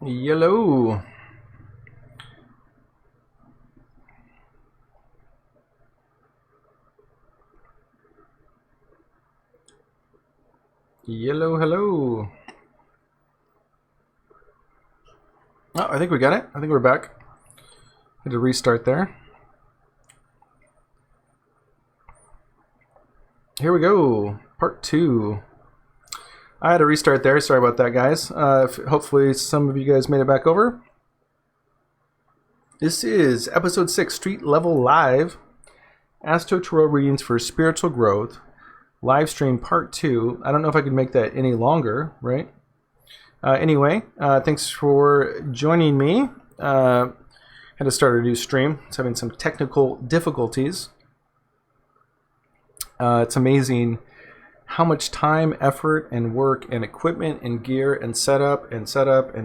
Yellow. Yellow, hello. Oh, I think we got it. I think we're back. Had to restart there. Here we go. Part 2. I had to restart there. Sorry about that, guys. Hopefully some of you guys made it back over. This is episode 6, StreetLevel.Live. Astro-Tarot readings for spiritual growth. Livestream part 2. I don't know if I could make that any longer, right? Anyway, thanks for joining me. Had to start a new stream. It's having some technical difficulties. It's amazing how much time, effort, and work, and equipment, and gear, and setup, and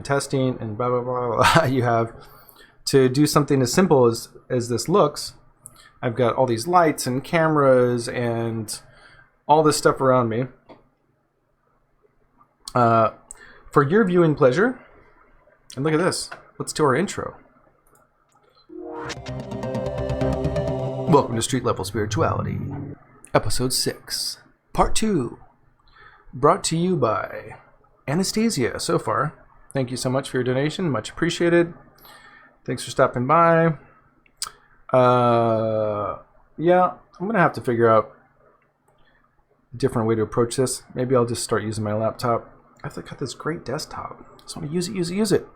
testing, and blah, blah, blah, blah, you have to do something as simple as this looks. I've got all these lights and cameras and all this stuff around me. For your viewing pleasure. And look at this. Let's do our intro. Welcome to Street Level Spirituality, episode 6. Part 2, brought to you by Anastasia so far. Thank you so much for your donation. Much appreciated. Thanks for stopping by. Yeah, I'm going to have to figure out a different way to approach this. Maybe I'll just start using my laptop. I've got this great desktop. I just want to use it.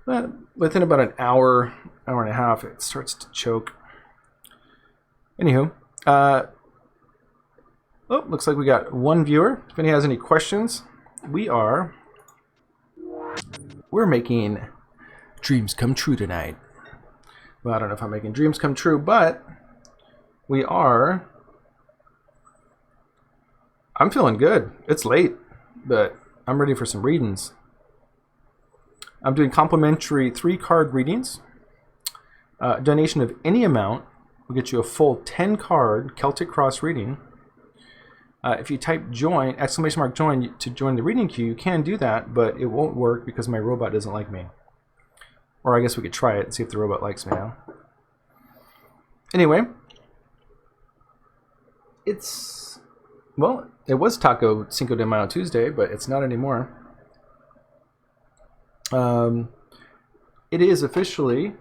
But within about an hour and a half, it starts to choke. Anywho, looks like we got one viewer. If anyone has any questions, we're making dreams come true tonight. Well, I don't know if I'm making dreams come true, but we are. I'm feeling good. It's late, but I'm ready for some readings. I'm doing complimentary 3-card readings. Donation of any amount will get you a full 10-card Celtic Cross reading. If you type join, ! Join to join the reading queue, you can do that, but it won't work because my robot doesn't like me. Or I guess we could try it and see if the robot likes me now. Anyway, it was Taco Cinco de Mayo Tuesday, but it's not anymore. It is officially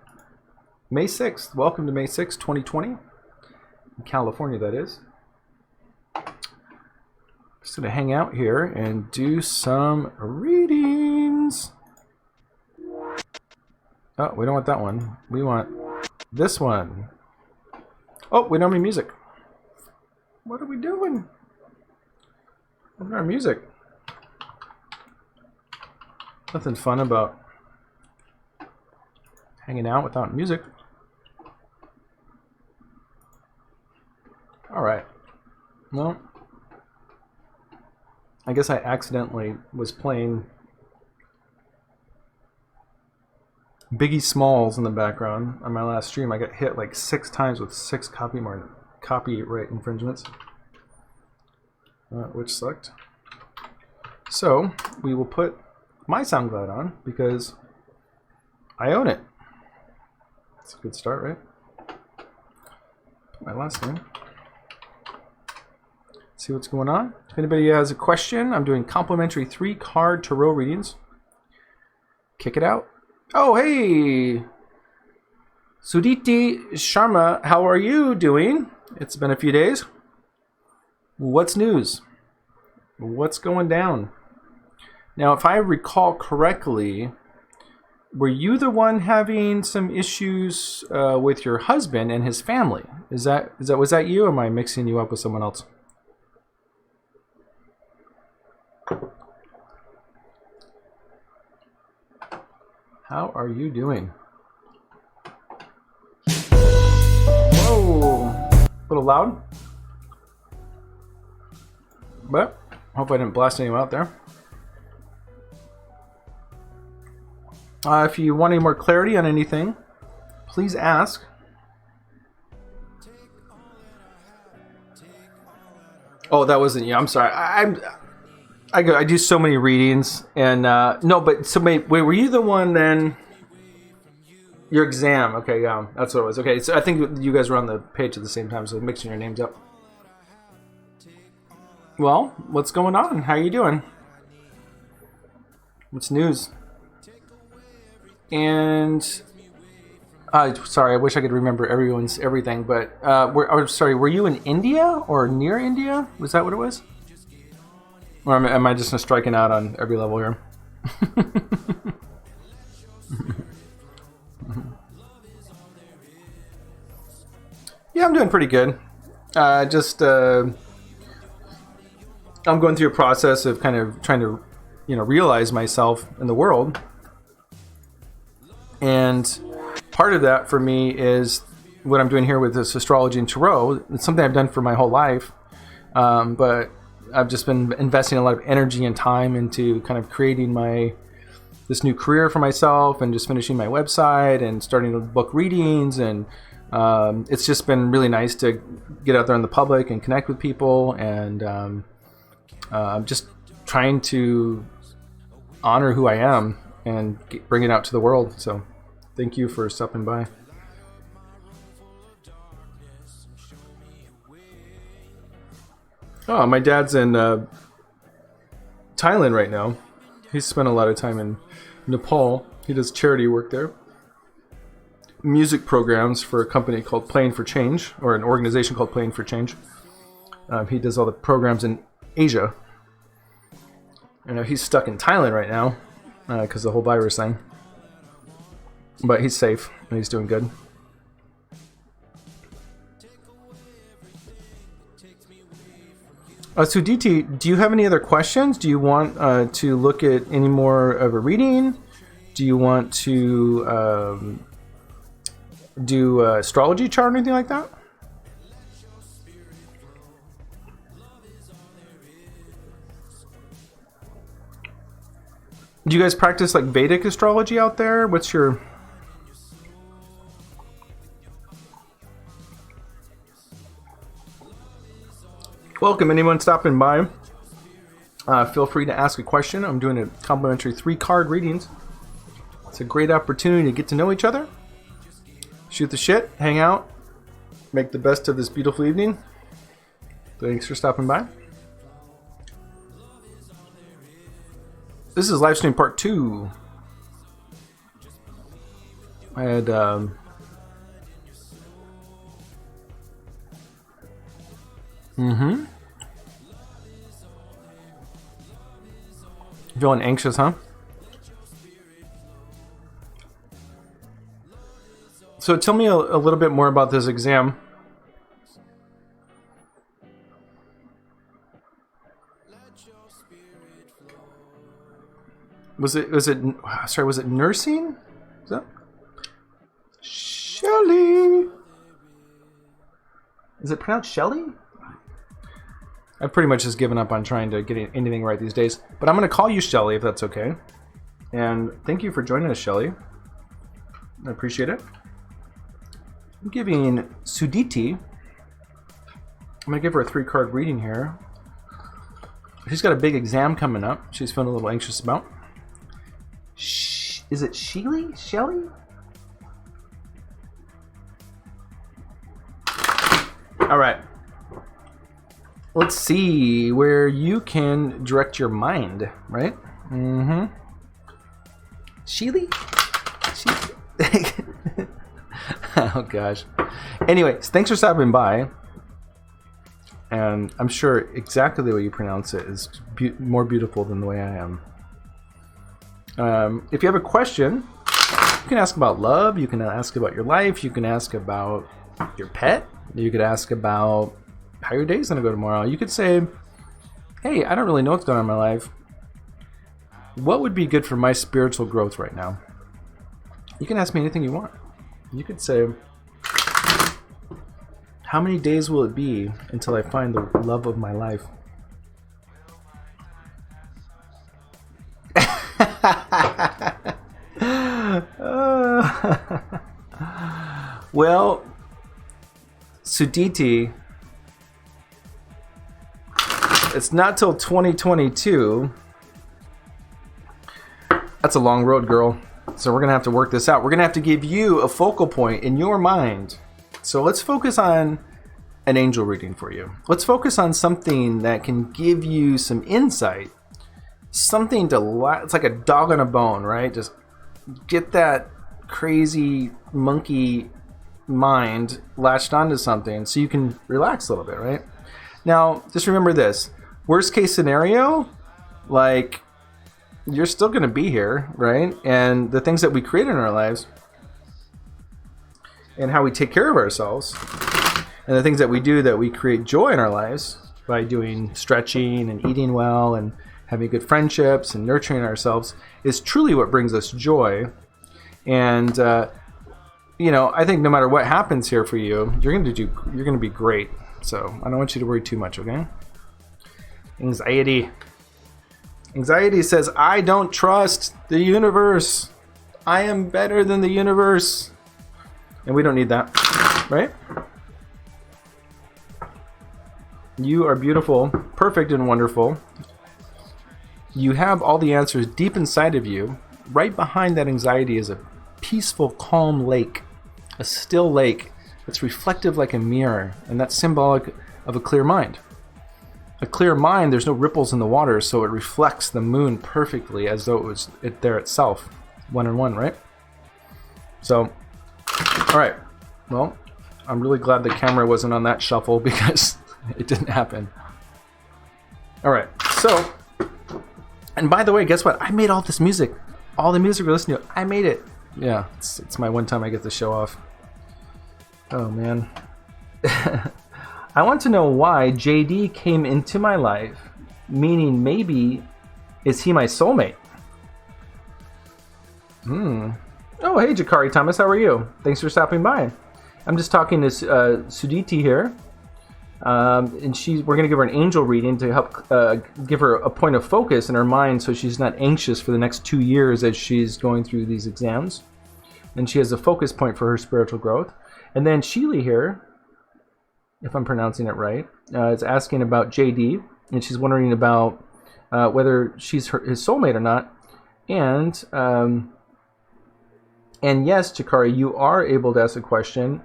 May 6th. Welcome to May 6th, 2020. In California, that is. Just going to hang out here and do some readings. Oh, we don't want that one. We want this one. Oh, we don't have any music. What are we doing? Where's our music? Nothing fun about hanging out without music. Alright. Well, I guess I accidentally was playing Biggie Smalls in the background on my last stream. I got hit like 6 times with 6 copyright infringements, which sucked. So we will put my SoundCloud on because I own it. That's a good start, right? My last name. See what's going on. If anybody has a question, I'm doing complimentary 3-card tarot readings. Kick it out. Oh, hey! Suditi Sharma, how are you doing? It's been a few days. What's news? What's going down? Now, if I recall correctly, were you the one having some issues with your husband and his family? Was that you, or am I mixing you up with someone else? How are you doing? Whoa! A little loud. But hope I didn't blast anyone out there. If you want any more clarity on anything, please ask. Oh, that wasn't you. I'm sorry. I do so many readings, and no, but so wait, were you the one then? Your exam, okay, yeah, that's what it was. Okay, so I think you guys were on the page at the same time, so mixing your names up. Well, what's going on? How you doing? What's news? And sorry, I wish I could remember everyone's everything, but were you in India or near India? Was that what it was? Or am I just striking out on every level here? Yeah, I'm doing pretty good. I'm going through a process of kind of trying to, realize myself in the world. And part of that for me is what I'm doing here with this astrology and tarot. It's something I've done for my whole life, but I've just been investing a lot of energy and time into kind of creating this new career for myself, and just finishing my website and starting to book readings, and it's just been really nice to get out there in the public and connect with people, and I'm just trying to honor who I am and bring it out to the world. So thank you for stopping by. Oh, my dad's in Thailand right now. He's spent a lot of time in Nepal. He does charity work there. Music programs for a company called Playing for Change, or an organization called Playing for Change. He does all the programs in Asia. He's stuck in Thailand right now because of the whole virus thing. But he's safe and he's doing good. Suditi, do you have any other questions? Do you want to look at any more of a reading? Do you want to do astrology chart or anything like that? Do you guys practice like Vedic astrology out there? What's your... Welcome, anyone stopping by. Feel free to ask a question. I'm doing a complimentary 3-card readings. It's a great opportunity to get to know each other, shoot the shit, hang out, make the best of this beautiful evening. Thanks for stopping by. This is Livestream Part 2. I had... Feeling anxious, huh? So tell me a little bit more about this exam. Was it nursing? Is that Shelley? Is it pronounced Shelley? I've pretty much just given up on trying to get anything right these days. But I'm going to call you Shelley if that's okay. And thank you for joining us, Shelley. I appreciate it. I'm giving Suditi... I'm going to give her a 3-card reading here. She's got a big exam coming up. She's feeling a little anxious about. Is it Sheely? Shelley? All right. Let's see where you can direct your mind, right? Sheely? Oh, gosh. Anyways, thanks for stopping by. And I'm sure exactly the way you pronounce it is more beautiful than the way I am. If you have a question, you can ask about love. You can ask about your life. You can ask about your pet. You could ask about how your day's going to go tomorrow. You could say, hey, I don't really know what's going on in my life. What would be good for my spiritual growth right now? You can ask me anything you want. You could say, how many days will it be until I find the love of my life? Well, Suditi, It's not till 2022. That's a long road, girl. So we're going to have to work this out. We're going to have to give you a focal point in your mind. So let's focus on an angel reading for you. Let's focus on something that can give you some insight. Something to, it's like a dog on a bone, right? Just get that crazy monkey mind latched onto something so you can relax a little bit, right? Now, just remember this. Worst case scenario, like, you're still going to be here, right? And the things that we create in our lives and how we take care of ourselves and the things that we do that we create joy in our lives by doing stretching and eating well and having good friendships and nurturing ourselves is truly what brings us joy. And, you know, I think no matter what happens here for you, you're going to be great. So I don't want you to worry too much, okay? Anxiety. Anxiety says, I don't trust the universe. I am better than the universe. And we don't need that, right? You are beautiful, perfect, and wonderful. You have all the answers deep inside of you. Right behind that anxiety is a peaceful, calm lake, a still lake that's reflective like a mirror, and that's symbolic of a clear mind. A clear mind, there's no ripples in the water, so it reflects the moon perfectly as though it was there itself, one on one, right? So, all right. Well, I'm really glad the camera wasn't on that shuffle because it didn't happen. All right. So, and by the way, guess what? I made all this music. All the music we're listening to, I made it. Yeah, it's my one time I get to show off. Oh, man. I want to know why JD came into my life, meaning maybe, is he my soulmate? Oh, hey, Jakari Thomas, how are you? Thanks for stopping by. I'm just talking to Suditi here. And we're going to give her an angel reading to help give her a point of focus in her mind so she's not anxious for the next 2 years as she's going through these exams. And she has a focus point for her spiritual growth. And then Sheely here, if I'm pronouncing it right, is asking about JD, and she's wondering about whether she's his soulmate or not. And yes, Chikari, you are able to ask a question,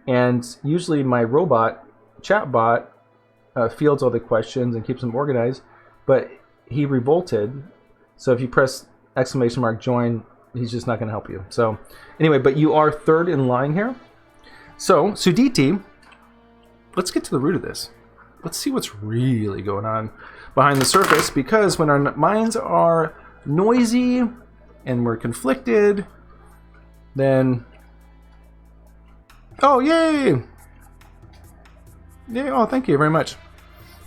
and usually my robot, chatbot, fields all the questions and keeps them organized, but he revolted, so if you press !join, he's just not going to help you. So anyway, but you are third in line here. So, Suditi, let's get to the root of this. Let's see what's really going on behind the surface, because when our minds are noisy and we're conflicted, then... Oh, yay! Yay, oh, thank you very much.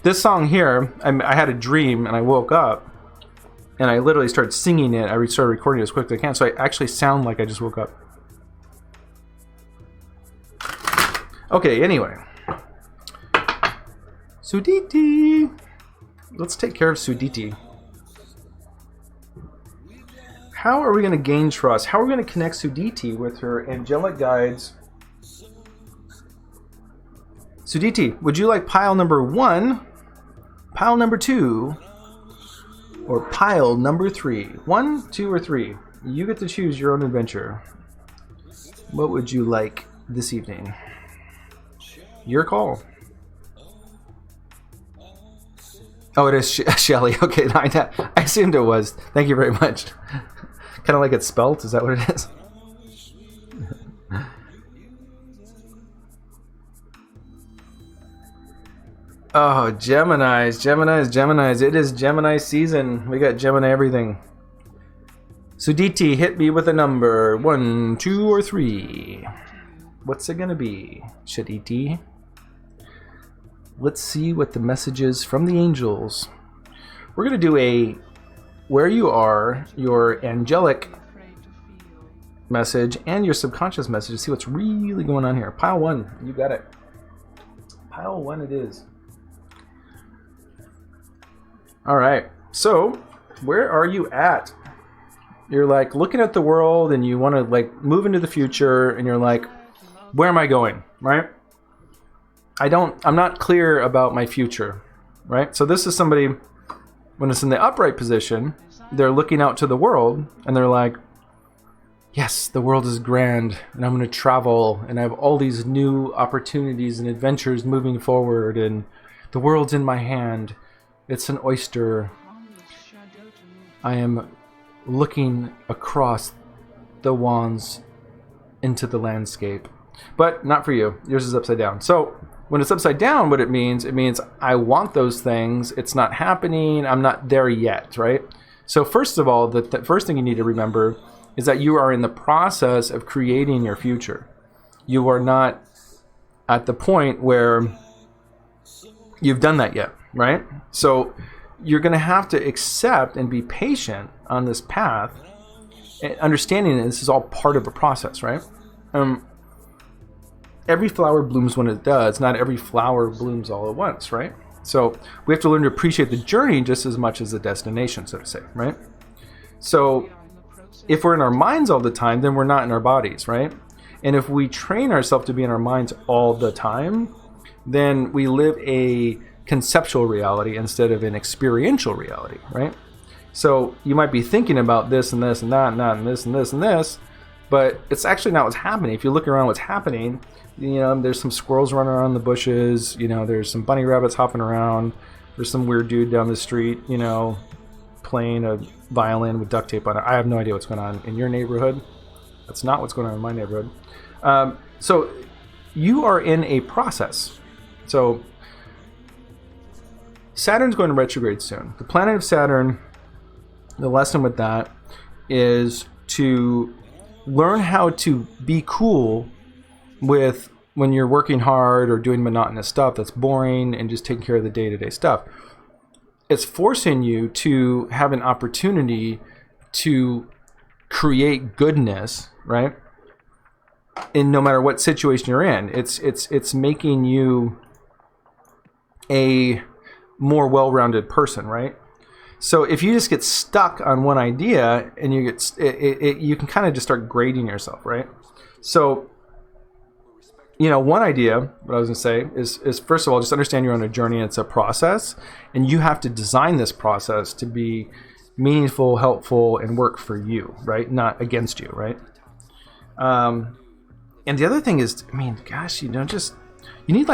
This song here, I had a dream and I woke up and I literally started singing it. I started recording it as quick as I can, so I actually sound like I just woke up. Okay, anyway. Suditi. Let's take care of Suditi. How are we going to gain trust? How are we going to connect Suditi with her angelic guides? Suditi, would you like pile number 1, pile number 2, or pile number 3? 1, 2, or 3? You get to choose your own adventure. What would you like this evening? Your call. Oh, it is Shelly. Okay, I assumed it was. Thank you very much. Kind of like it's spelt. Is that what it is? Oh, Geminis. It is Gemini season. We got Gemini everything. Suditi, hit me with a number. 1, 2, or 3. What's it gonna be, Shaditi? Let's see what the message is from the angels. We're gonna do a where you are, your angelic message and your subconscious message to see what's really going on here. Pile 1, you got it. Pile 1 it is. All right, so where are you at? You're like looking at the world and you want to like move into the future and you're like, where am I going, right? I'm not clear about my future. right? So this is somebody, when it's in the upright position, they're looking out to the world and they're like, yes, the world is grand and I'm going to travel and I have all these new opportunities and adventures moving forward and the world's in my hand. It's an oyster. I am looking across the wands into the landscape. But not for you. Yours is upside down. So when it's upside down, what it means I want those things. It's not happening. I'm not there yet, right? So first of all, the first thing you need to remember is that you are in the process of creating your future. You are not at the point where you've done that yet, right? So you're going to have to accept and be patient on this path, understanding that this is all part of a process, right? Every flower blooms when it does. Not every flower blooms all at once, right? So we have to learn to appreciate the journey just as much as the destination, so to say, right? So if we're in our minds all the time, then we're not in our bodies, right? And if we train ourselves to be in our minds all the time, then we live a conceptual reality instead of an experiential reality, right? So you might be thinking about this and this and that and that and this and this and this, but it's actually not what's happening. If you look around what's happening, you know, there's some squirrels running around the bushes, you know, there's some bunny rabbits hopping around, there's some weird dude down the street, you know, playing a violin with duct tape on it. I have no idea what's going on in your neighborhood. That's not what's going on in my neighborhood. So you are in a process. So Saturn's going to retrograde soon. The planet of Saturn, the lesson with that is to learn how to be cool with when you're working hard or doing monotonous stuff that's boring and just taking care of the day-to-day stuff. It's forcing you to have an opportunity to create goodness, right? In no matter what situation you're in. It's making you a more well-rounded person, right? So if you just get stuck on one idea and you get you can kind of just start grading yourself, right? So, you know, one idea, what I was going to say is first of all, just understand you're on a journey and it's a process, and you have to design this process to be meaningful, helpful, and work for you, right? Not against you, right? And the other thing is, I mean, gosh, you know, just you need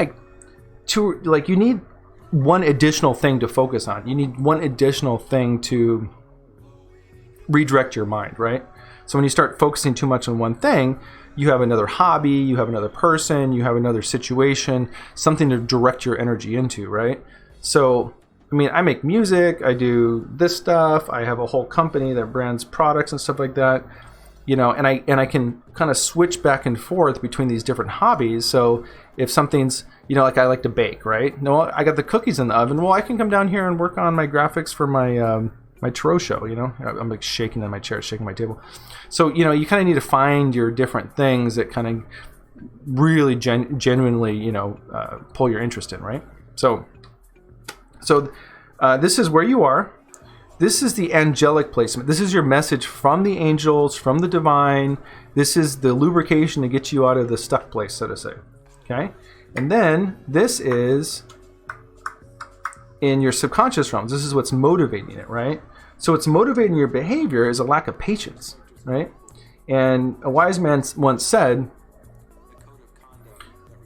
you need one additional thing to focus on. You need one additional thing to redirect your mind, right? So when you start focusing too much on one thing, you have another hobby, you have another person, you have another situation, something to direct your energy into, right? So, I mean, I make music, I do this stuff, I have a whole company that brands products and stuff like that, you know, and I can kind of switch back and forth between these different hobbies. So if something's, you know, like I like to bake, right? No, I got the cookies in the oven. Well, I can come down here and work on my graphics for my my tarot show, you know. I'm like shaking in my chair, shaking my table. So, you know, you kind of need to find your different things that kind of really genuinely, you know, pull your interest in, right? So this is where you are. This is the angelic placement. This is your message from the angels, from the divine. This is the lubrication to get you out of the stuck place, so to say. Okay? And then this is in your subconscious realms. This is what's motivating it, right? So what's motivating your behavior is a lack of patience, right? And a wise man once said,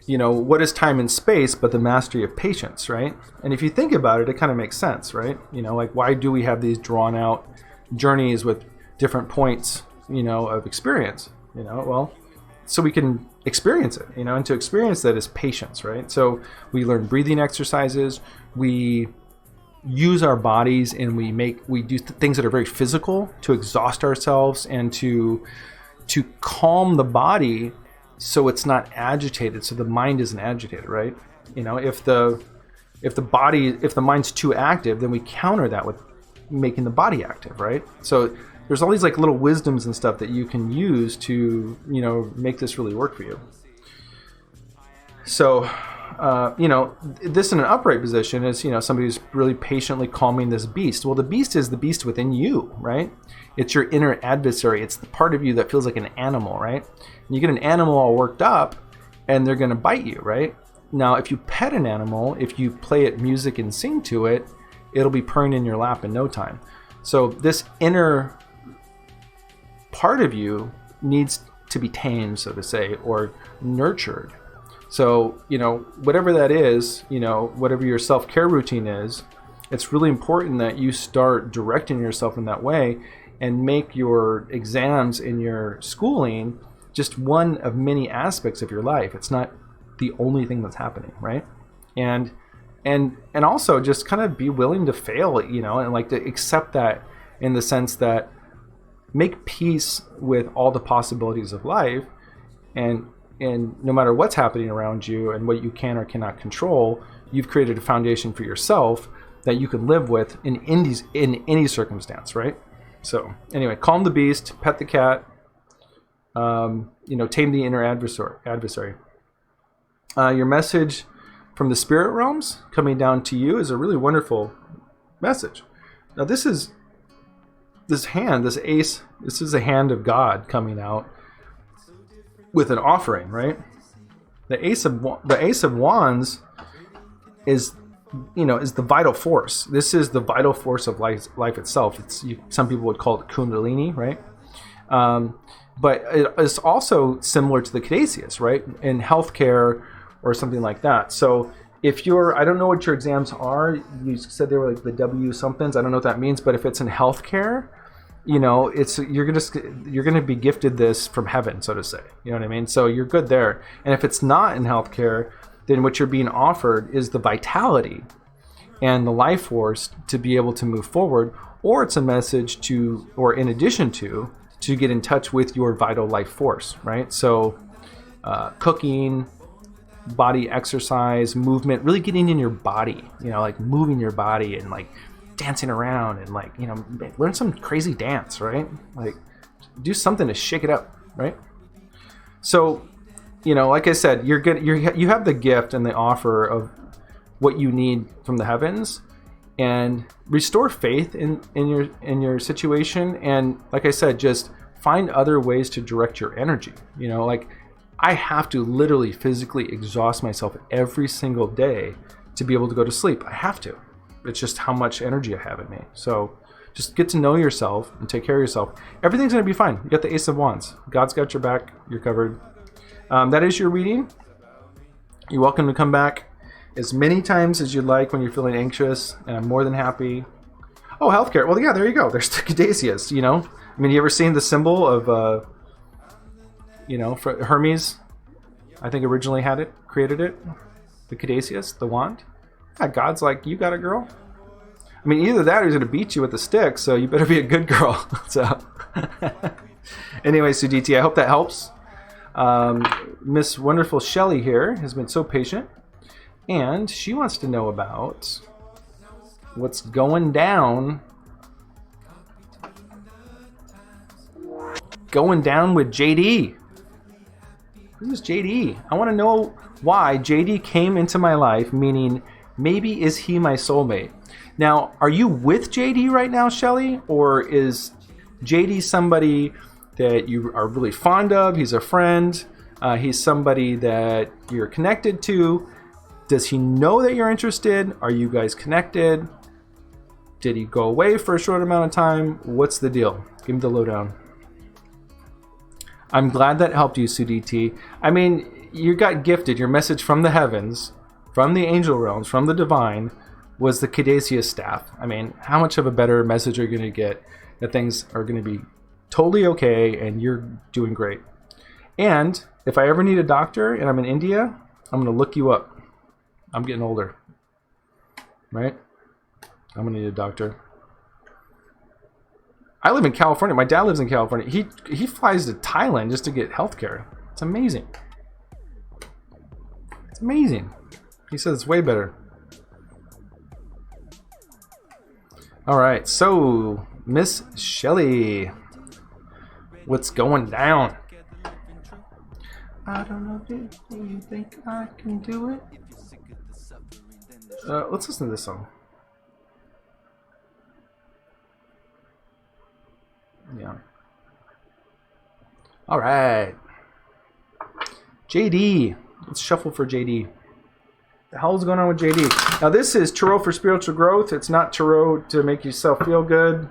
you know, what is time and space but the mastery of patience, right? And if you think about it, it kind of makes sense, right? You know, like, why do we have these drawn out journeys with different points, you know, of experience? You know, well, so we can experience it, you know, and to experience that is patience, right? So we learn breathing exercises, we use our bodies, and we do things that are very physical to exhaust ourselves and to calm the body so it's not agitated, so the mind isn't agitated, right? You know, if the mind's too active, then we counter that with making the body active, right? So there's all these like little wisdoms and stuff that you can use to, you know, make this really work for you. So, you know, this in an upright position is, you know, somebody who's really patiently calming this beast. Well, the beast is the beast within you, right? It's your inner adversary. It's the part of you that feels like an animal, right? And you get an animal all worked up and they're going to bite you, right? Now, if you pet an animal, if you play it music and sing to it, it'll be purring in your lap in no time. So this inner part of you needs to be tamed, so to say, or nurtured. So, whatever that is, whatever your self-care routine is, it's really important that you start directing yourself in that way and make your exams in your schooling just one of many aspects of your life. It's not the only thing that's happening, right? And also just kind of be willing to fail, and like to accept that, in the sense that make peace with all the possibilities of life, and no matter what's happening around you and what you can or cannot control, you've created a foundation for yourself that you can live with in any circumstance, right? So anyway, calm the beast, pet the cat, tame the inner adversary. Your message from the spirit realms coming down to you is a really wonderful message. Now this ace, this is a hand of God coming out with an offering, right? The Ace of Wands is the vital force. This is the vital force of life itself. Some people would call it Kundalini, right? But it's also similar to the Caduceus, right? In healthcare or something like that. So if I don't know what your exams are. You said they were like the W somethings. I don't know what that means. But if it's in healthcare, you're gonna be gifted this from heaven, so to say. You know what I mean? So you're good there. And if it's not in healthcare, then what you're being offered is the vitality and the life force to be able to move forward, or it's a message or in addition to get in touch with your vital life force, right? So cooking, body exercise, movement, really getting in your body, like moving your body and like dancing around and like, learn some crazy dance, right? Like do something to shake it up, right? So, like I said, you have the gift and the offer of what you need from the heavens, and restore faith in your situation. And like I said, just find other ways to direct your energy. Like I have to literally physically exhaust myself every single day to be able to go to sleep. I have to. It's just how much energy I have in me. So just get to know yourself and take care of yourself. Everything's going to be fine. You got the Ace of Wands. God's got your back. You're covered. That is your reading. You're welcome to come back as many times as you'd like when you're feeling anxious, and I'm more than happy. Oh, healthcare. Well, yeah, there you go. There's the Caduceus, I mean, you ever seen the symbol of, for Hermes? I think originally created it. The Caduceus, the wand. Yeah, God's like, you got it, girl. I mean, either that or he's going to beat you with a stick, so you better be a good girl. So, anyway, Suditi, I hope that helps. Miss Wonderful Shelley here has been so patient, and she wants to know about what's going down with JD. Who's JD? I want to know why JD came into my life, meaning maybe is he my soulmate? Now, are you with JD right now, Shelley? Or is JD somebody that you are really fond of? He's a friend. He's somebody that you're connected to. Does he know that you're interested? Are you guys connected? Did he go away for a short amount of time? What's the deal? Give me the lowdown. I'm glad that helped you, Suditi. I mean, you got gifted. Your message from the heavens, from the angel realms, from the divine, was the Caduceus staff. I mean, how much of a better message are you going to get that things are going to be totally okay and you're doing great? And if I ever need a doctor and I'm in India, I'm going to look you up. I'm getting older, right? I'm going to need a doctor. I live in California. My dad lives in California. He flies to Thailand just to get healthcare. It's amazing. It's amazing. He says it's way better. All right, so Miss Shelley, what's going down? I don't know. Do you think I can do it? Let's listen to this song. Yeah. All right. JD. Let's shuffle for JD. The hell's going on with JD? Now this is tarot for spiritual growth. It's not tarot to make yourself feel good.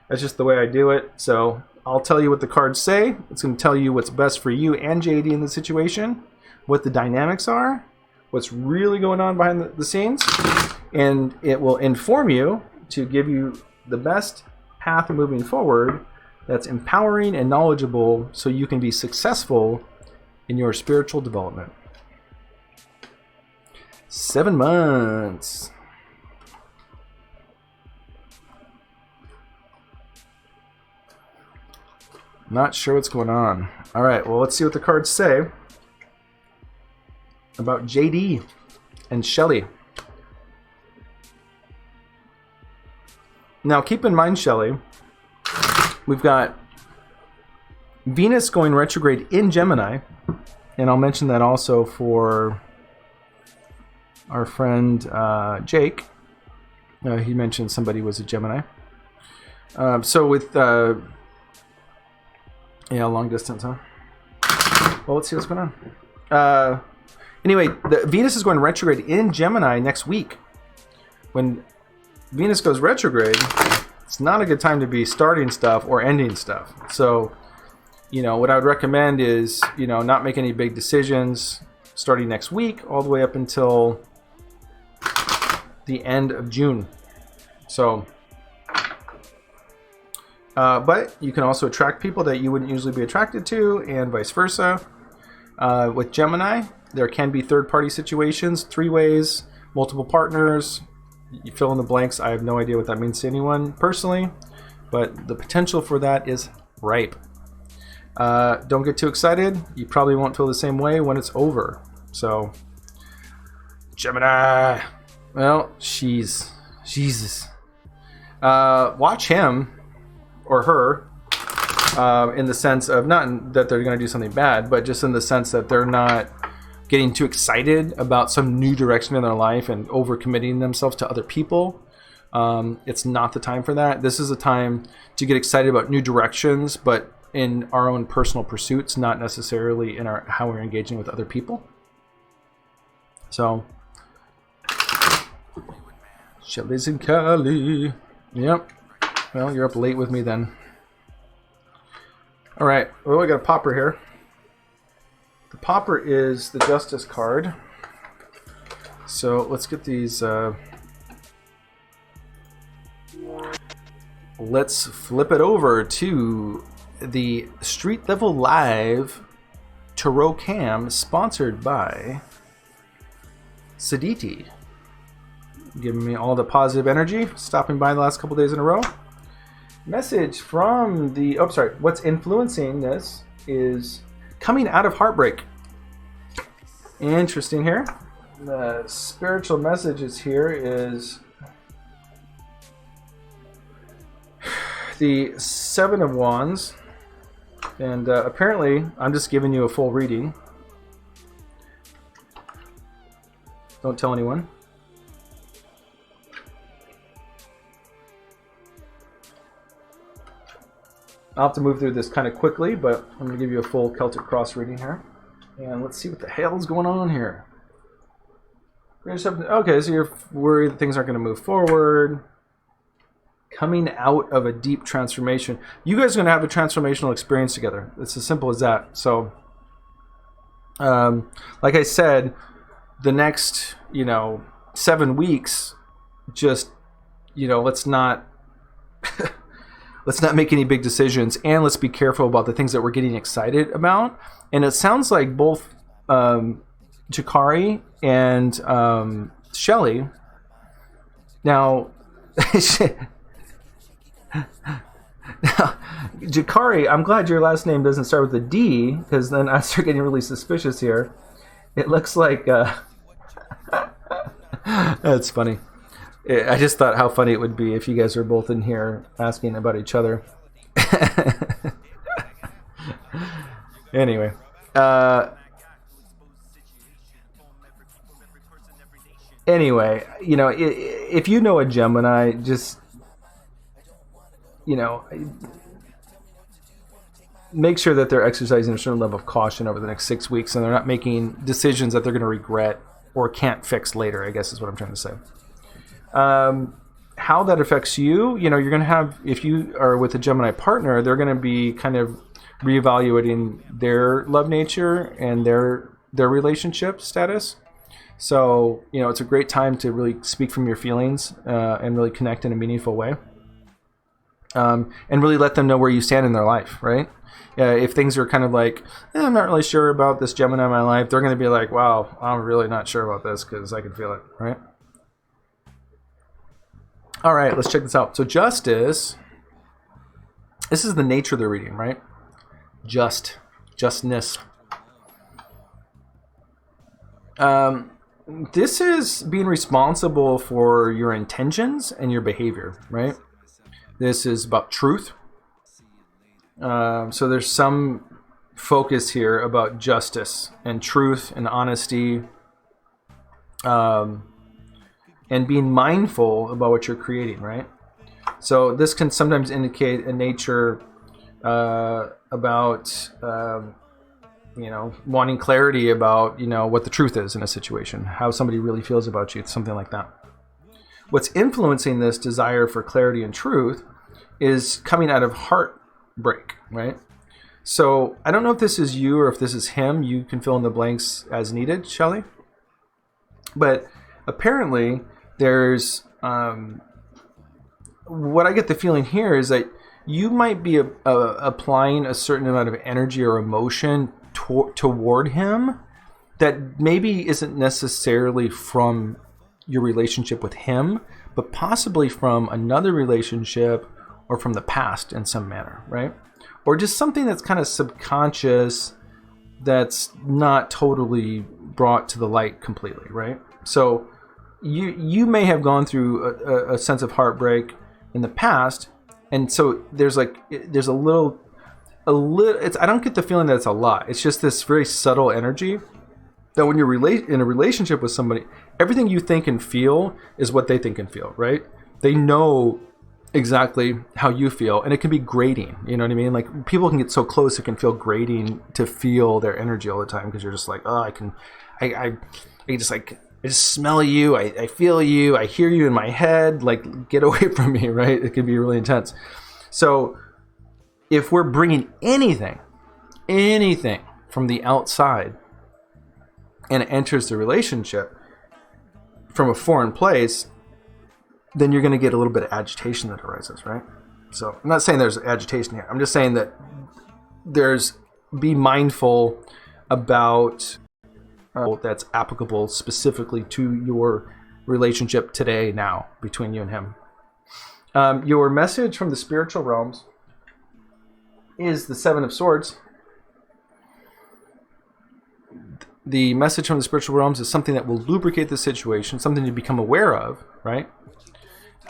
That's just the way I do it. So I'll tell you what the cards say. It's going to tell you what's best for you and JD in the situation, what the dynamics are, what's really going on behind the scenes, and it will inform you to give you the best path moving forward that's empowering and knowledgeable so you can be successful in your spiritual development. 7 months. Not sure what's going on. All right, well, let's see what the cards say about JD and Shelly. Now, keep in mind, Shelly, we've got Venus going retrograde in Gemini, and I'll mention that also for our friend Jake. He mentioned somebody was a Gemini. So with long distance, huh? Well, let's see what's going on. Anyway, the Venus is going retrograde in Gemini next week. When Venus goes retrograde, it's not a good time to be starting stuff or ending stuff. So, what I would recommend is, not make any big decisions starting next week all the way up until the end of June. So, but you can also attract people that you wouldn't usually be attracted to, and vice versa. With Gemini, there can be third-party situations, 3 ways, multiple partners. You fill in the blanks. I have no idea what that means to anyone personally, but the potential for that is ripe. Don't get too excited. You probably won't feel the same way when it's over. So, Gemini. Well, Jesus. Watch him or her in the sense of not that they're going to do something bad, but just in the sense that they're not getting too excited about some new direction in their life and overcommitting themselves to other people. It's not the time for that. This is a time to get excited about new directions, but in our own personal pursuits, not necessarily in how we're engaging with other people. So, Shelly's in Cali. Yep. Well, you're up late with me then. All right. Well, we got a popper here. The popper is the Justice card. So let's get these. Let's flip it over to the StreetLevel.Live Tarot Cam, sponsored by Saditi. Giving me all the positive energy, stopping by the last couple days in a row. Message from the... Oh, sorry. What's influencing this is coming out of heartbreak. Interesting here. The spiritual messages here is the 7 of Wands. And apparently, I'm just giving you a full reading. Don't tell anyone. I'll have to move through this kind of quickly, but I'm going to give you a full Celtic Cross reading here. And let's see what the hell is going on here. Okay, so you're worried that things aren't going to move forward. Coming out of a deep transformation. You guys are going to have a transformational experience together. It's as simple as that. So, like I said, the next, 7 weeks, just, let's not... Let's not make any big decisions, and let's be careful about the things that we're getting excited about. And it sounds like both Jakari and Shelly. Now, Jakari, I'm glad your last name doesn't start with a D, because then I start getting really suspicious here. It looks like... That's funny. I just thought how funny it would be if you guys were both in here asking about each other. Anyway. Anyway, if you know a Gemini, just, make sure that they're exercising a certain level of caution over the next 6 weeks and they're not making decisions that they're going to regret or can't fix later, I guess is what I'm trying to say. How that affects you, you're going to have, if you are with a Gemini partner, they're going to be kind of reevaluating their love nature and their relationship status. So, it's a great time to really speak from your feelings and really connect in a meaningful way. And really let them know where you stand in their life, right? If things are kind of like, I'm not really sure about this Gemini in my life, they're going to be like, wow, I'm really not sure about this because I can feel it, right? All right, let's check this out. So justice, this is the nature of the reading, right? Justness. This is being responsible for your intentions and your behavior, right? This is about truth. So there's some focus here about justice and truth and honesty, and being mindful about what you're creating, right? So this can sometimes indicate a nature about wanting clarity about what the truth is in a situation, how somebody really feels about you, something like that. What's influencing this desire for clarity and truth is coming out of heartbreak, right? So I don't know if this is you or if this is him. You can fill in the blanks as needed, Shelley. But apparently there's what I get the feeling here is that you might be applying a certain amount of energy or emotion toward him that maybe isn't necessarily from your relationship with him, but possibly from another relationship or from the past in some manner, right? Or just something that's kind of subconscious that's not totally brought to the light completely, right? So you may have gone through a sense of heartbreak in the past, and so there's a little. I don't get the feeling that it's a lot. It's just this very subtle energy that when you're in a relationship with somebody, everything you think and feel is what they think and feel, right? They know exactly how you feel, and it can be grating. You know what I mean? Like people can get so close, it can feel grating to feel their energy all the time because you're just like, oh, I just smell you, I feel you, I hear you in my head. Like, get away from me, right? It can be really intense. So if we're bringing anything from the outside and it enters the relationship from a foreign place, then you're going to get a little bit of agitation that arises, right? So I'm not saying there's agitation here. I'm just saying that be mindful about that's applicable specifically to your relationship today, now, between you and him. Your message from the spiritual realms is the Seven of Swords. The message from the spiritual realms is something that will lubricate the situation, something to become aware of, right?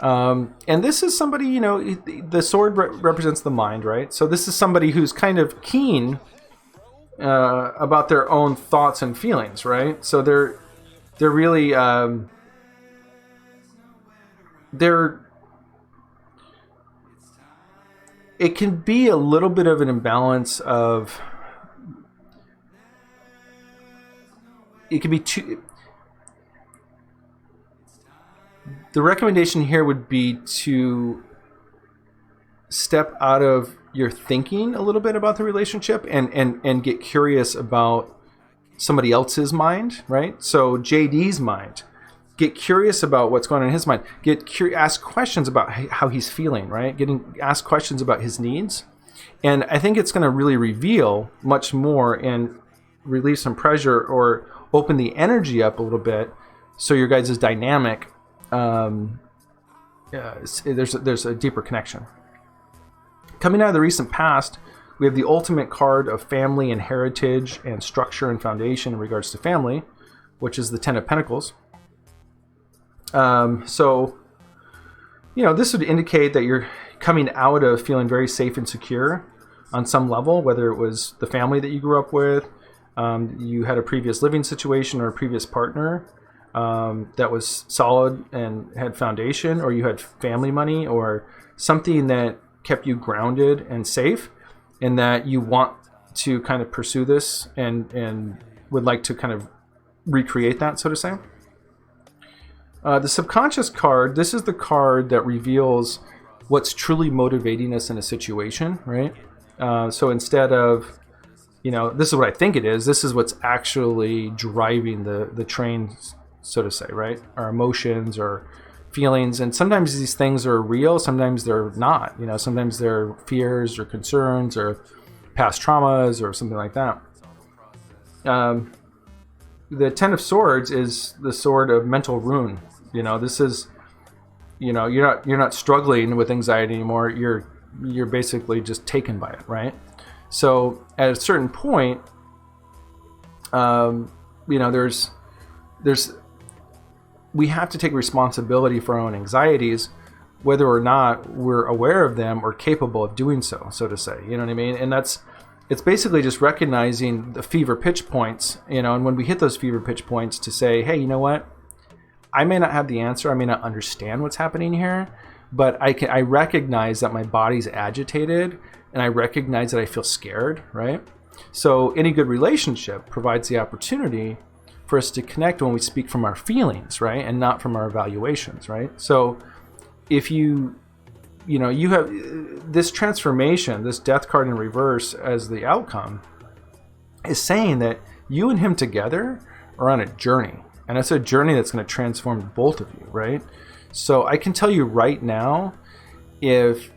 And this is somebody, the sword represents the mind, right? So this is somebody who's kind of keen about their own thoughts and feelings, right? So they're really it can be a little bit of an imbalance of, it can be too. The recommendation here would be to step out of your thinking a little bit about the relationship and get curious about somebody else's mind, right? So JD's mind. Get curious about what's going on in his mind. Ask questions about how he's feeling, right? Ask questions about his needs. And I think it's going to really reveal much more and relieve some pressure or open the energy up a little bit so your guys' dynamic, there's a deeper connection. Coming out of the recent past, we have the ultimate card of family and heritage and structure and foundation in regards to family, which is the Ten of Pentacles. So, this would indicate that you're coming out of feeling very safe and secure on some level, whether it was the family that you grew up with, you had a previous living situation or a previous partner that was solid and had foundation, or you had family money or something that kept you grounded and safe, and that you want to kind of pursue this and would like to kind of recreate that, so to say. The subconscious card, this is the card that reveals what's truly motivating us in a situation, right? So instead of, this is what I think it is, this is what's actually driving the train, so to say, right? Our emotions or feelings. And sometimes these things are real, sometimes they're not. Sometimes they're fears or concerns or past traumas or something like that. The Ten of Swords is the sword of mental ruin. This is, you're not struggling with anxiety anymore. You're basically just taken by it, right? So at a certain point, we have to take responsibility for our own anxieties, whether or not we're aware of them or capable of doing so to say. You know what I mean? And it's basically just recognizing the fever pitch points, and when we hit those fever pitch points, to say, hey, you know what? I may not have the answer. I may not understand what's happening here, but I recognize that my body's agitated, and I recognize that I feel scared, right? So any good relationship provides the opportunity for us to connect when we speak from our feelings, right? And not from our evaluations, right? So if you have this transformation, this death card in reverse as the outcome, is saying that you and him together are on a journey. And it's a journey that's going to transform both of you, right? So I can tell you right now, this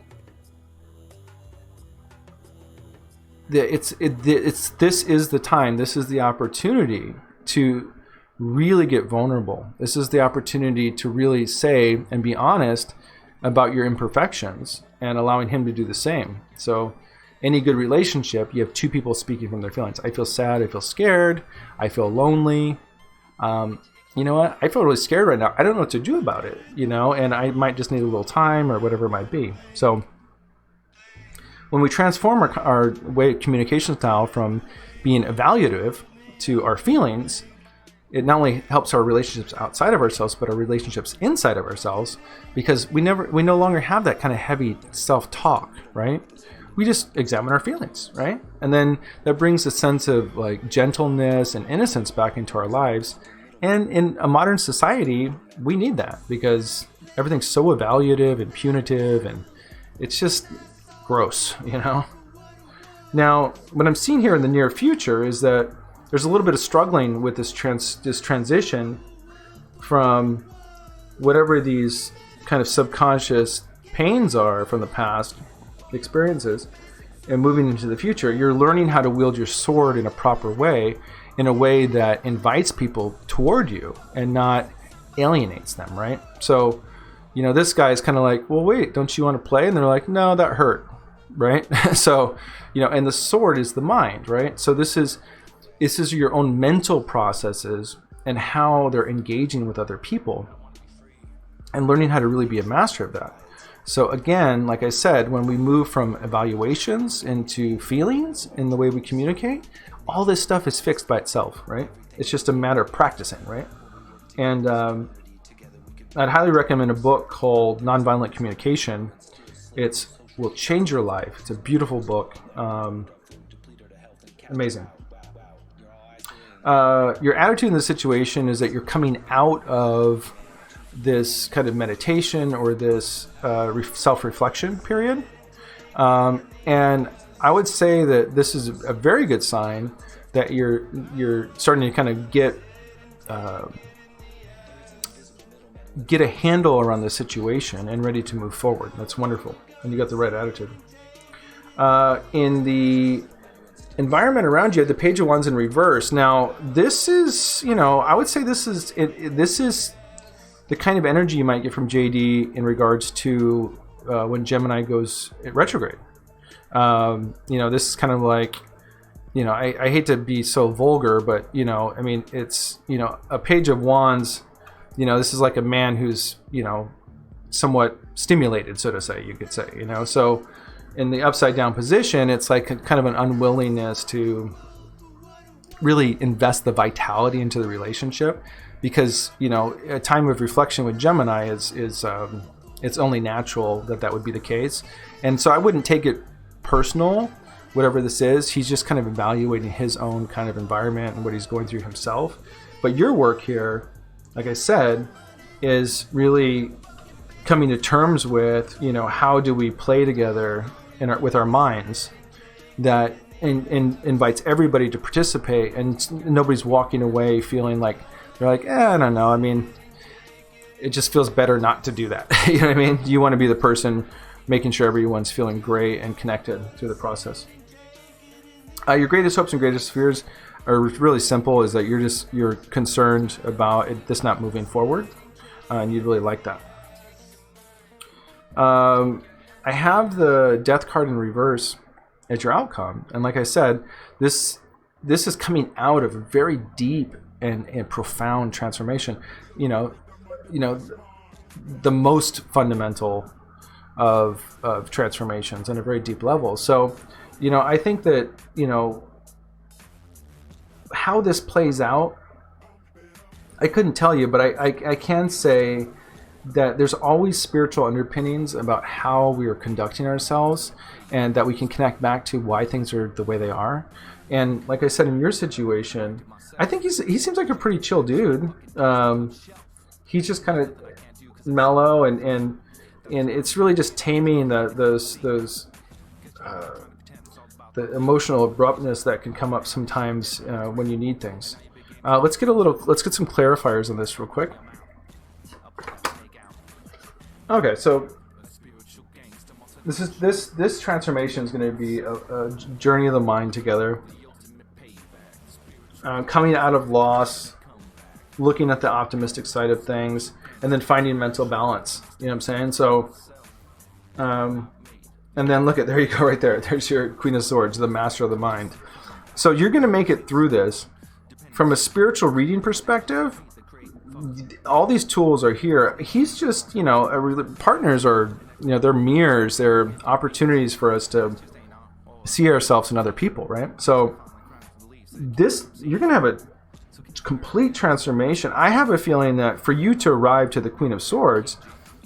is the time, this is the opportunity to really get vulnerable. This is the opportunity to really say and be honest about your imperfections and allowing him to do the same. So any good relationship, you have two people speaking from their feelings. I feel sad, I feel scared, I feel lonely. You know what? I feel really scared right now. I don't know what to do about it, and I might just need a little time or whatever it might be. So when we transform our way of communication style from being evaluative to our feelings, it not only helps our relationships outside of ourselves, but our relationships inside of ourselves, because we no longer have that kind of heavy self-talk, right? We just examine our feelings, right? And then that brings a sense of like gentleness and innocence back into our lives. And in a modern society, we need that because everything's so evaluative and punitive, and it's just gross, Now, what I'm seeing here in the near future is that there's a little bit of struggling with this transition from whatever these kind of subconscious pains are from the past experiences and moving into the future. You're learning how to wield your sword in a proper way, in a way that invites people toward you and not alienates them, right? So, this guy is kind of like, well, wait, don't you want to play? And they're like, no, that hurt, right? So, and the sword is the mind, right? So this is your own mental processes and how they're engaging with other people and learning how to really be a master of that. So again, like I said, when we move from evaluations into feelings in the way we communicate, all this stuff is fixed by itself, right? It's just a matter of practicing, right? And I'd highly recommend a book called Nonviolent Communication. It will change your life. It's a beautiful book. Amazing. Your attitude in the situation is that you're coming out of this kind of meditation or this self-reflection period. And I would say that this is a very good sign that you're starting to kind of get a handle around the situation and ready to move forward. That's wonderful. And you got the right attitude. In the environment around you, the Page of Wands in reverse. Now, this is, I would say this is the kind of energy you might get from JD in regards to when Gemini goes retrograde. This is kind of like, I hate to be so vulgar, but, it's, a Page of Wands, this is like a man who's, somewhat stimulated, so to say, you could say, so in the upside down position, it's like a kind of an unwillingness to really invest the vitality into the relationship because, a time of reflection with Gemini is it's only natural that would be the case. And so I wouldn't take it personal, whatever this is. He's just kind of evaluating his own kind of environment and what he's going through himself. But your work here, like I said, is really coming to terms with, how do we play together with our minds that invites everybody to participate, and nobody's walking away feeling like they're like, I don't know. I mean, it just feels better not to do that. You know what I mean? You want to be the person making sure everyone's feeling great and connected through the process. Your greatest hopes and greatest fears are really simple, is that you're concerned about this not moving forward, and you'd really like that. I have the Death card in reverse as your outcome, and like I said, this is coming out of a very deep and profound transformation. The most fundamental of transformations on a very deep level. So, I think that, how this plays out, I couldn't tell you, but I can say that there's always spiritual underpinnings about how we are conducting ourselves, and that we can connect back to why things are the way they are. And like I said, in your situation, I think he seems like a pretty chill dude. He's just kind of mellow, and it's really just taming the emotional abruptness that can come up sometimes when you need things. Let's get some clarifiers on this real quick. Okay, so this transformation is going to be a journey of the mind together, coming out of loss, looking at the optimistic side of things, and then finding mental balance. You know what I'm saying? So, and then look at, there you go, right there. There's your Queen of Swords, the master of the mind. So you're going to make it through this. From a spiritual reading perspective, all these tools are here. He's just, partners are, they're mirrors, they're opportunities for us to see ourselves in other people, right? So you're going to have a complete transformation. I have a feeling that for you to arrive to the Queen of Swords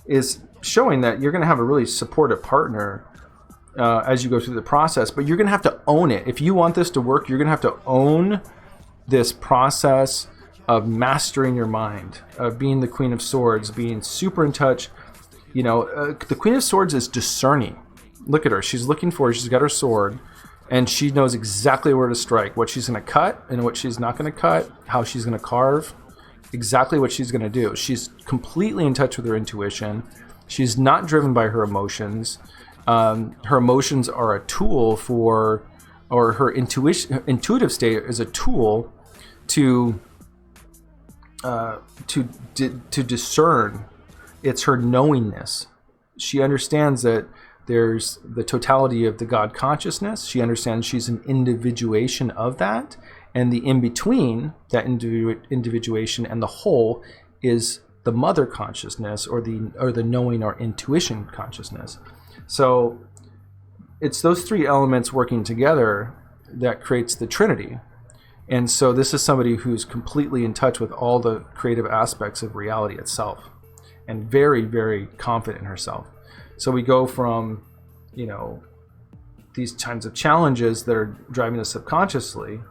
is showing that you're going to have a really supportive partner as you go through the process, but you're going to have to own it. If you want this to work, you're going to have to own this process of mastering your mind, of being the Queen of Swords, being super in touch. The Queen of Swords is discerning. Look at her. She's she's got her sword, and she knows exactly where to strike, what she's going to cut and what she's not going to cut, how she's going to carve, exactly what she's going to do. She's completely in touch with her intuition. She's not driven by her emotions. Her emotions are a tool or her intuitive state is a tool to discern. It's her knowingness. She understands that there's the totality of the God consciousness. She understands she's an individuation of that, and the in-between that individuation and the whole is the mother consciousness, or the knowing or intuition consciousness. So it's those three elements working together that creates the Trinity. And so this is somebody who's completely in touch with all the creative aspects of reality itself, and very, very confident in herself. So we go from, these kinds of challenges that are driving us subconsciously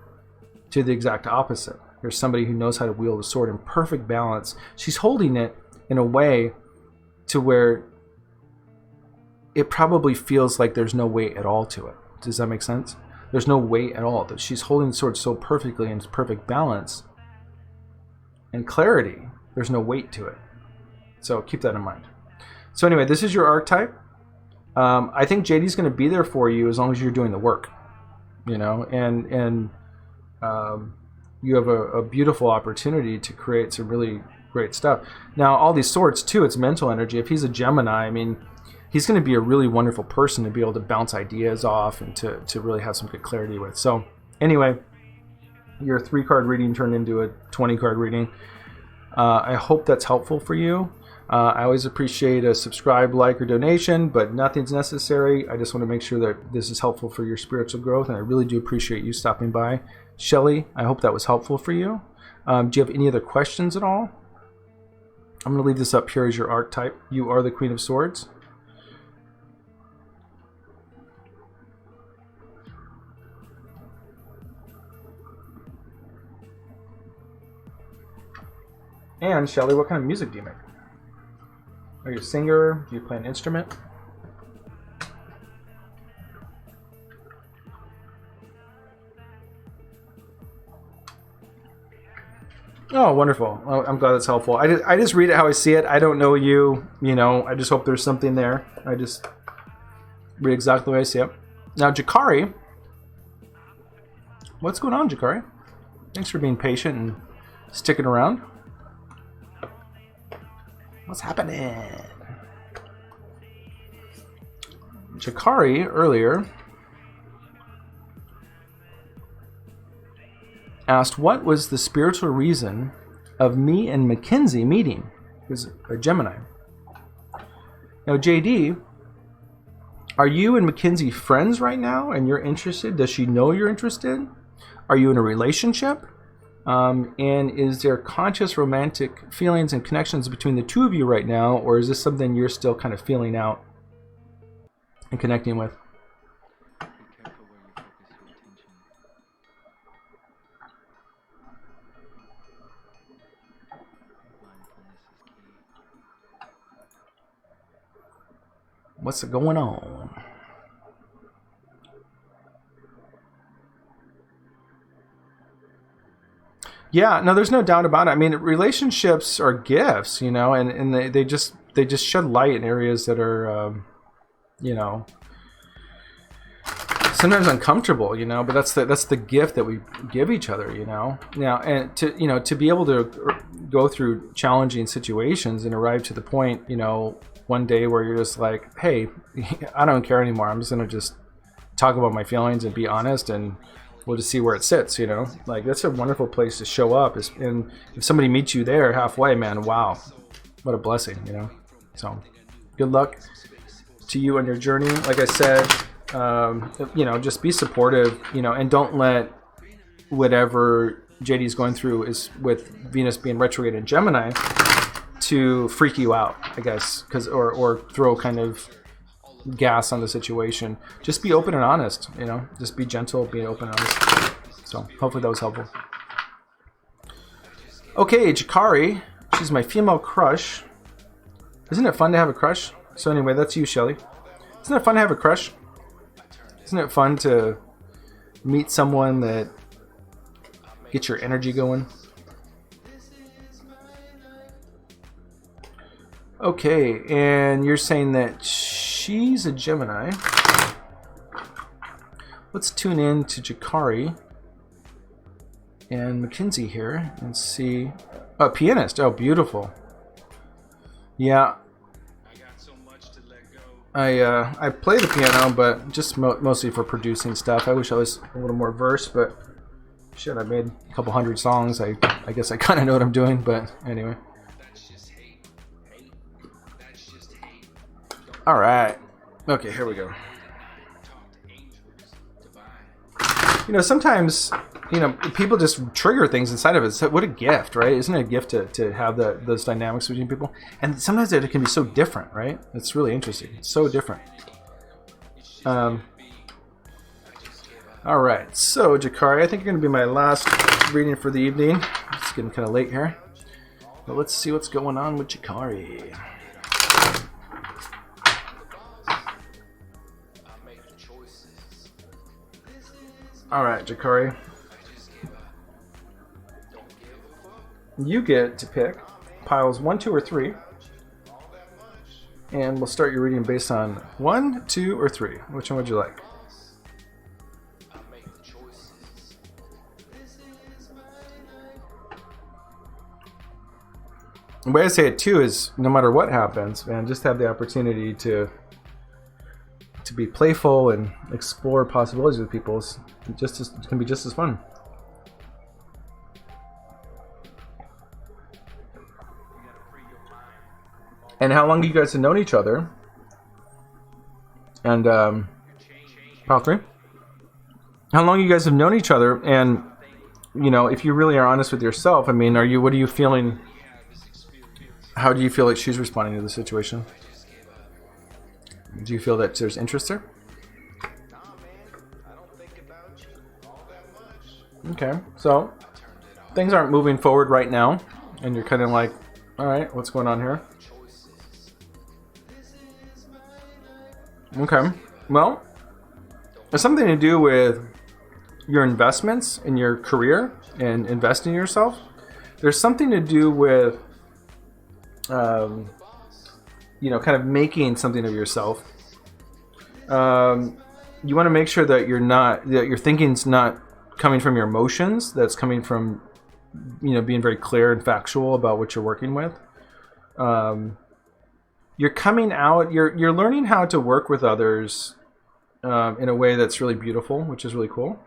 to the exact opposite. There's somebody who knows how to wield a sword in perfect balance. She's holding it in a way to where it probably feels like there's no weight at all to it. Does that make sense? There's no weight at all. She's holding the sword so perfectly in perfect balance and clarity. There's no weight to it. So keep that in mind. So anyway, this is your archetype. I think JD's going to be there for you as long as you're doing the work, and you have a beautiful opportunity to create some really great stuff. Now, all these swords too, it's mental energy. If he's a Gemini, I mean, he's going to be a really wonderful person to be able to bounce ideas off and to really have some good clarity with. So anyway, your 3-card reading turned into a 20-card reading. I hope that's helpful for you. I always appreciate a subscribe, like, or donation, but nothing's necessary. I just want to make sure that this is helpful for your spiritual growth, and I really do appreciate you stopping by. Shelly, I hope that was helpful for you. Do you have any other questions at all? I'm going to leave this up here as your archetype. You are the Queen of Swords. And Shelly, what kind of music do you make? Are you a singer? Do you play an instrument? Oh, wonderful. Well, I'm glad that's helpful. I just read it how I see it. I don't know you, you know. I just hope there's something there. I just read exactly the way I see it. Now, Jakari. What's going on, Jakari? Thanks for being patient and sticking around. What's happening? Jakari earlier asked, what was the spiritual reason of me and Mackenzie meeting? He was a Gemini. Now, JD, are you and Mackenzie friends right now and you're interested? Does she know you're interested? Are you in a relationship? And is there conscious romantic feelings and connections between the two of you right now? Or is this something you're still kind of feeling out and connecting with? What's going on? Yeah, no, there's no doubt about it. I mean, relationships are gifts, you know, and they just shed light in areas that are, you know, sometimes uncomfortable, you know. But that's the gift that we give each other, you know. Now, and to be able to go through challenging situations and arrive to the point, you know, one day where you're just like, hey, I don't care anymore. I'm just gonna just talk about my feelings and be honest, and we'll just see where it sits, you know. Like, that's a wonderful place to show up. And if somebody meets you there halfway, man, wow, what a blessing, you know. So good luck to you on your journey. Like I said, you know, just be supportive, you know, and don't let whatever JD's going through is with Venus being retrograde in Gemini to freak you out, I guess, or throw kind of gas on the situation. Just be open and honest, you know. Just be gentle, be open and honest. So hopefully that was helpful. Okay, Jakari, she's my female crush. Isn't it fun to have a crush? So anyway, that's you, Shelly. Isn't it fun to have a crush? Isn't it fun to meet someone that gets your energy going? Okay, and you're saying that she's a Gemini. Let's tune in to Jakari and Mackenzie here and see. Oh, pianist. Oh, beautiful. Yeah. I play the piano, but just mostly for producing stuff. I wish I was a little more versed, but shit, I made a couple hundred songs. I guess I kind of know what I'm doing, but anyway. All right. Okay, here we go. You know, sometimes, you know, people just trigger things inside of it. So what a gift, right? Isn't it a gift to have those dynamics between people? And sometimes it can be so different, right? It's really interesting. It's so different. All right. So, Jakari, I think you're going to be my last reading for the evening. It's getting kind of late here. But let's see what's going on with Jakari. All right, Jakari. You get to pick piles 1, 2, or 3. And we'll start your reading based on 1, 2, or 3. Which one would you like? The way I say it too is no matter what happens, man, just have the opportunity to be playful and explore possibilities with people. It can be just as fun. And how long you guys have known each other? And pile 3. How long you guys have known each other? And you know, if you really are honest with yourself, I mean, what are you feeling? How do you feel like she's responding to the situation? Do you feel that there's interest there? Okay, so things aren't moving forward right now. and you're kind of like, all right, what's going on here? Okay, well, it's something to do with your investments in your career and investing in yourself. There's something to do with, you know, kind of making something of yourself. You want to make sure that that your thinking's not coming from your emotions. That's coming from, you know, being very clear and factual about what you're working with. You're coming out. You're learning how to work with others in a way that's really beautiful, which is really cool.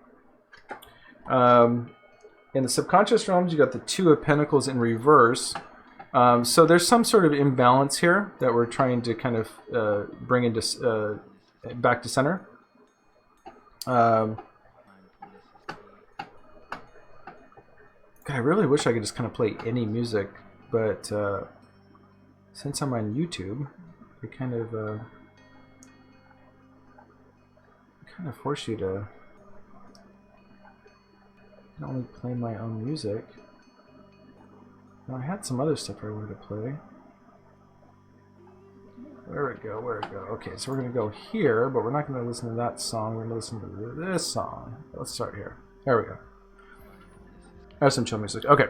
In the subconscious realms, you got the Two of Pentacles in reverse. So there's some sort of imbalance here that we're trying to kind of bring into back to center. God, I really wish I could just kind of play any music, but since I'm on YouTube, they kind of force you to not only play my own music. Now, I had some other stuff I wanted to play. Where'd it go? Okay, so we're going to go here, but we're not going to listen to that song. We're going to listen to this song. Let's start here. There we go. There's some chill music. Okay.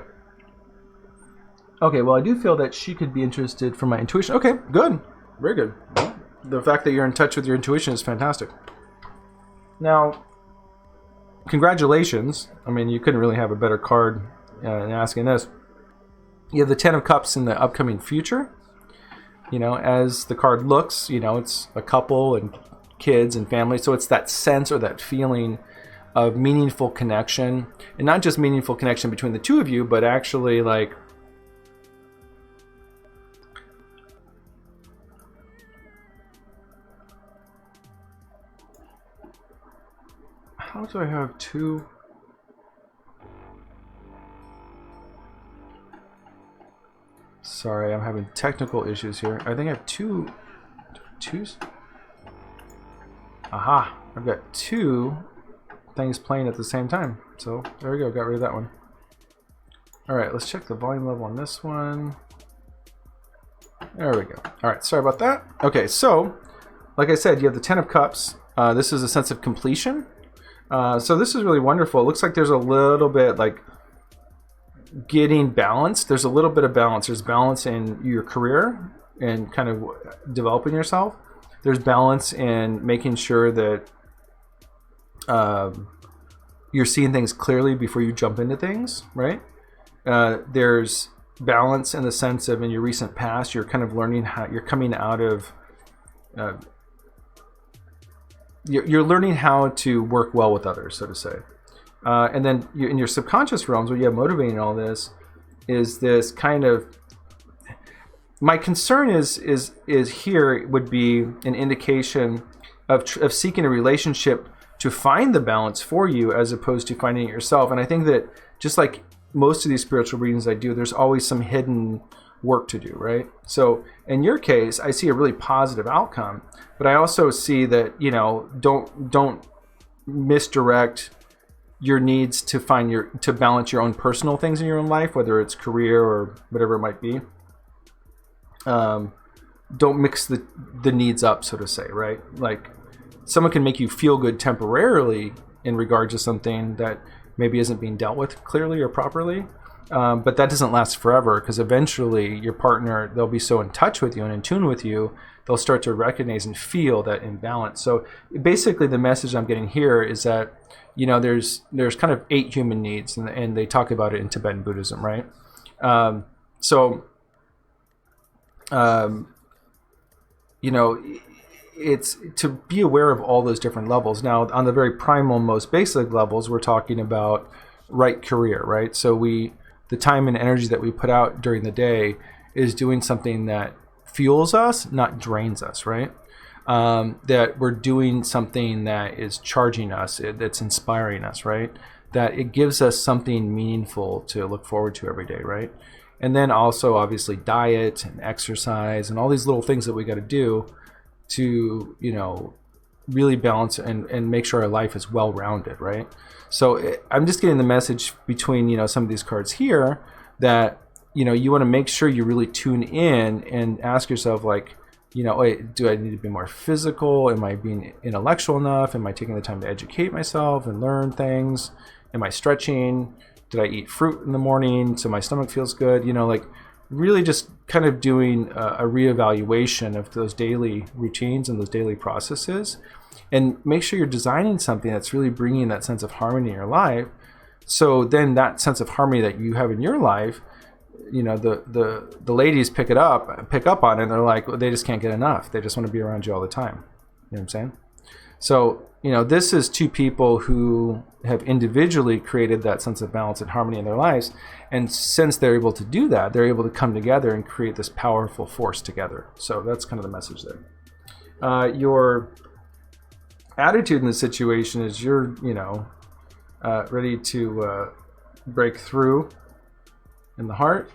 Okay, well, I do feel that she could be interested from my intuition. Okay, good. Very good. The fact that you're in touch with your intuition is fantastic. Now, congratulations. I mean, you couldn't really have a better card in asking this. You have the Ten of Cups in the upcoming future. You know, as the card looks, you know, it's a couple and kids and family. So it's that sense or that feeling of meaningful connection. And not just meaningful connection between the two of you, but actually like how do I have two? Sorry, I'm having technical issues here. I think I have twos. Aha! I've got two things playing at the same time. So there we go. Got rid of that one. All right, let's check the volume level on this one. There we go. All right, sorry about that. Okay, so like I said, you have the Ten of Cups. This is a sense of completion. So this is really wonderful. It looks like there's a little bit like getting balanced. There's a little bit of balance. There's balance in your career and kind of developing yourself. There's balance in making sure that you're seeing things clearly before you jump into things, right? There's balance in the sense of in your recent past, you're kind of learning how you're coming out of you're learning how to work well with others, so to say. And then in your subconscious realms, what you have motivating all this is this kind of. My concern is here would be an indication of seeking a relationship to find the balance for you as opposed to finding it yourself. And I think that just like most of these spiritual readings I do, there's always some hidden work to do, right? So in your case, I see a really positive outcome, but I also see that, you know, don't misdirect your needs to to balance your own personal things in your own life, whether it's career or whatever it might be. Don't mix the needs up, so to say, right? Like someone can make you feel good temporarily in regard to something that maybe isn't being dealt with clearly or properly, but that doesn't last forever, because eventually your partner, they'll be so in touch with you and in tune with you, they'll start to recognize and feel that imbalance. So basically the message I'm getting here is that, you know, there's kind of 8 human needs, and they talk about it in Tibetan Buddhism, right? You know, it's to be aware of all those different levels. Now, on the very primal, most basic levels, we're talking about right career, right? So the time and energy that we put out during the day is doing something that fuels us, not drains us, right? That we're doing something that is charging us, that's inspiring us, right? That it gives us something meaningful to look forward to every day, right? And then also, obviously, diet and exercise and all these little things that we got to do to, you know, really balance and make sure our life is well-rounded, right? So I'm just getting the message between, you know, some of these cards here that you want to make sure you really tune in and ask yourself, like, wait, do I need to be more physical? Am I being intellectual enough? Am I taking the time to educate myself and learn things? Am I stretching? Did I eat fruit in the morning so my stomach feels good? Like really just kind of doing a reevaluation of those daily routines and those daily processes, and make sure you're designing something that's really bringing that sense of harmony in your life. So then that sense of harmony that you have in your life, the ladies pick up on it, and they're like, they just can't get enough. They just want to be around you all the time. You know what I'm saying? So, this is two people who have individually created that sense of balance and harmony in their lives. And since they're able to do that, they're able to come together and create this powerful force together. So that's kind of the message there. Your attitude in the situation is you're, ready to break through in the heart.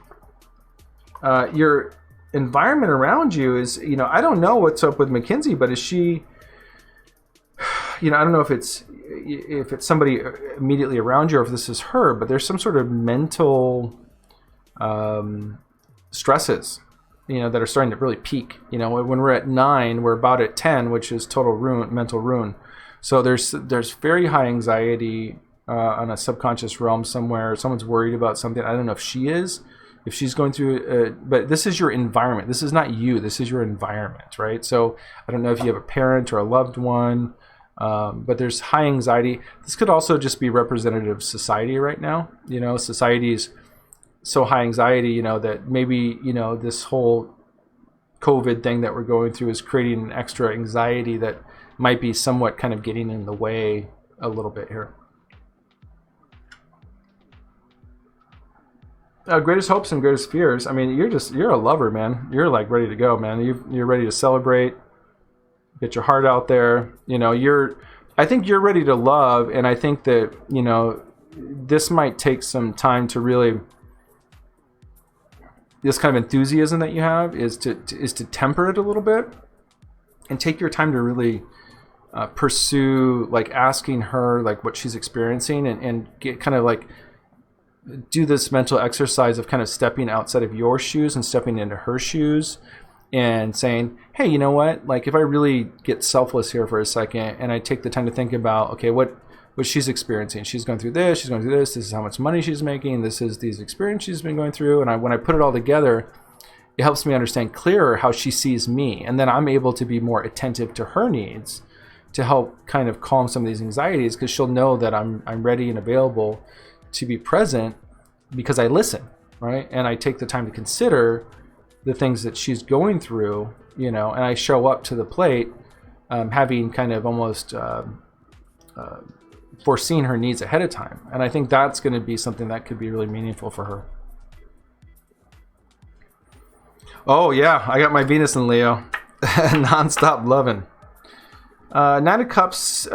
Your environment around you is, I don't know what's up with Mackenzie, but is she, I don't know if it's somebody immediately around you or if this is her, but there's some sort of mental stresses, that are starting to really peak. When we're at 9, we're about at 10, which is total ruin, mental ruin. So there's very high anxiety on a subconscious realm somewhere. Someone's worried about something. I don't know if she's going through but this is your environment. This is not you. This is your environment, right? So I don't know if you have a parent or a loved one, but there's high anxiety. This could also just be representative of society right now. Society is so high anxiety, that maybe, this whole COVID thing that we're going through is creating an extra anxiety that might be somewhat kind of getting in the way a little bit here. Greatest hopes and greatest fears. I mean, you're a lover, man. You're like ready to go, man. You're ready to celebrate, get your heart out there. I think you're ready to love, and I think that, this might take some time to really, this kind of enthusiasm that you have is to temper it a little bit and take your time to really pursue, like asking her like what she's experiencing, and get kind of like do this mental exercise of kind of stepping outside of your shoes and stepping into her shoes and saying, hey, you know what? Like if I really get selfless here for a second and I take the time to think about, okay, what she's experiencing. She's going through this, this is how much money she's making, this is these experiences she's been going through. And when I put it all together, it helps me understand clearer how she sees me. And then I'm able to be more attentive to her needs to help kind of calm some of these anxieties, because she'll know that I'm ready and available to be present because I listen, right? And I take the time to consider the things that she's going through, and I show up to the plate having kind of almost foreseen her needs ahead of time. And I think that's going to be something that could be really meaningful for her. Oh yeah, I got my Venus in Leo. Non-stop loving. Nine of Cups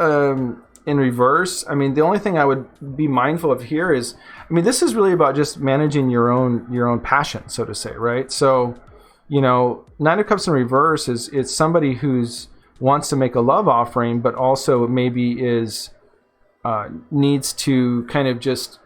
in reverse. I mean, the only thing I would be mindful of here is, I mean, this is really about just managing your own passion, so to say, right? So, Nine of Cups in reverse is somebody who's wants to make a love offering, but also maybe needs to kind of just